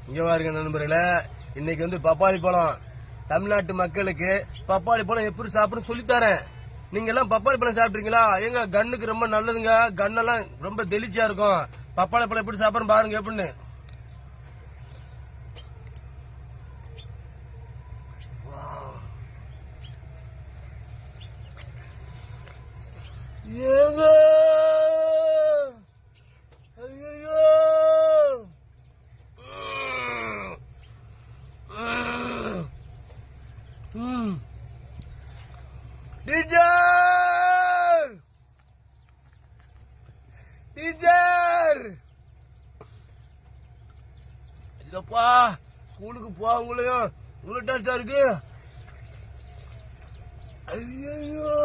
இங்க பாருங்க நண்பர்களே, இன்னைக்கு வந்து பப்பாளி பழம் தமிழ்நாட்டு மக்களுக்கு பப்பாளி பழம் எப்படி சாப்பிடணும் சொல்லித்தரேன். நீங்க எல்லாம் பப்பாளி பழம் சாப்பிட்டுருக்கீங்களா? எங்க கண்ணுக்கு ரொம்ப நல்லதுங்க. கண்ணெல்லாம் ரொம்ப தெளிச்சியா இருக்கும். பப்பாளி பழம் எப்படி சாப்பிடணும் பாருங்க எப்படின்னு. ஏங்க ஐயோ டீச்சர் டீச்சர் இல்லப்பா ஸ்கூலுக்கு போவங்களையும் இவ்வளவு டேஸ்டா இருக்கு. ஐயோ